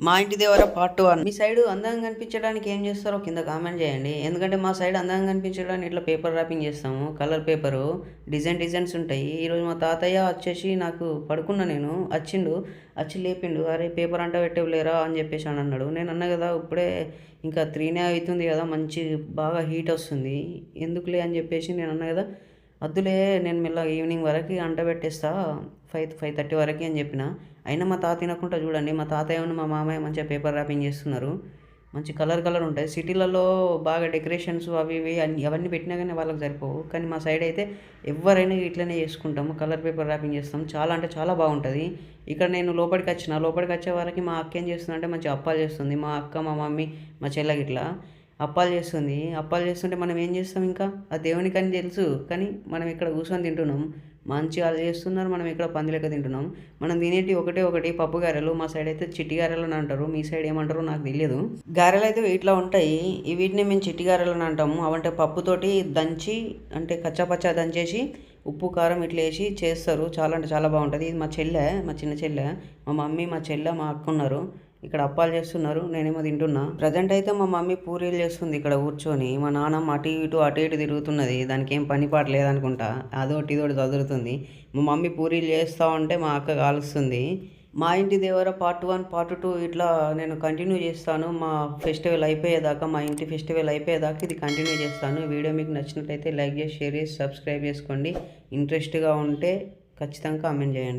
మా ఇంటి దేవర పార్ట్ 1. మీ సైడ్ అందంగా కనిపించడానికి ఏం చేస్తారో కింద కామెంట్ చేయండి. ఎందుకంటే మా సైడ్ అందంగా కనిపించడానికి ఇట్లా పేపర్ ర్యాపింగ్ చేస్తాము. కలర్ పేపరు డిజైన్స్ ఉంటాయి. ఈరోజు మా తాతయ్య వచ్చేసి నాకు పడుకున్నా నేను వచ్చిండు, వచ్చి లేపిండు. అరే పేపర్ అంట పెట్టేవులేరా అని చెప్పేసి అని అన్నాడు. నేను అన్నా కదా ఇప్పుడే ఇంకా 3 అవుతుంది కదా, మంచి బాగా హీట్ వస్తుంది, ఎందుకులే అని చెప్పేసి నేను అన్నా కదా, వద్దులే నేను మెల్లగా ఈవినింగ్ వరకు అంటబెట్టేస్తా, 5:30 వరకు అని చెప్పిన. అయినా మా తాత తినకుండా చూడండి, మా తాతయ్య మా మామయ్య మంచిగా పేపర్ ర్యాపింగ్ చేస్తున్నారు. మంచి కలర్ ఉంటాయి. సిటీలలో బాగా డెకరేషన్స్ అవి ఇవి అవన్నీ పెట్టినా కానీ వాళ్ళకి సరిపోవు. కానీ మా సైడ్ అయితే ఎవరైనా ఇట్లనే చేసుకుంటాము, కలర్ పేపర్ ర్యాపింగ్ చేస్తాం. చాలా అంటే చాలా బాగుంటుంది. ఇక్కడ నేను లోపలికి వచ్చే వరకు మా అక్క ఏం చేస్తుందంటే మంచిగా అప్పాలు చేస్తుంది. మా అక్క, మా మమ్మీ, మా చెల్లెకి ఇట్లా అప్పాలు చేస్తుంది. అప్పాలు చేస్తుంటే మనం ఏం చేస్తాం, ఇంకా ఆ దేవునికి అని తెలుసు కానీ మనం ఇక్కడ కూర్చొని తింటున్నాం. మంచిగా వాళ్ళు చేస్తున్నారు, మనం ఇక్కడ పందిలెక్క తింటున్నాం. మనం తినేటి ఒకటి పప్పు గారెలు. మా సైడ్ అయితే చిట్టి గారెలు అని అంటారు, మీ సైడ్ ఏమంటారో నాకు తెలియదు. గారెలు అయితే ఇట్లా ఉంటాయి. వీటిని మేము చిట్టి గారెలు అని అంటాము. అవంటే పప్పుతోటి దంచి, అంటే కచ్చాపచ్చా దంచేసి ఉప్పు కారం ఇట్లా వేసి చేస్తారు. చాలా అంటే చాలా బాగుంటుంది. ఇది మా చెల్లె, మా చిన్న చెల్లె, మా మమ్మీ, మా చెల్లె, మా అక్క ఉన్నారు. ఇక్కడ అప్పాలు చేస్తున్నారు, నేనేమో తింటున్నా. ప్రజెంట్ అయితే మా మమ్మీ పూరీలు చేస్తుంది ఇక్కడ కూర్చొని. మా నాన్నమ్మ అటు ఇటు తిరుగుతున్నది, దానికి ఏం పని పాట లేదనుకుంటా, అదొకటి ఇదొకటి చదువుతుంది. మా మమ్మీ పూరీలు చేస్తూ ఉంటే మా అక్క కాలుస్తుంది. మా ఇంటి దేవర పార్ట్ 1, పార్ట్ 2 ఇట్లా నేను కంటిన్యూ చేస్తాను. మా ఫెస్టివల్ అయిపోయేదాకా, మా ఇంటి ఫెస్టివల్ అయిపోయేదాకా ఇది కంటిన్యూ చేస్తాను. వీడియో మీకు నచ్చినట్లయితే లైక్ చేసి, షేర్ చేసి, సబ్స్క్రైబ్ చేసుకోండి. ఇంట్రెస్ట్గా ఉంటే ఖచ్చితంగా కామెంట్ చేయండి.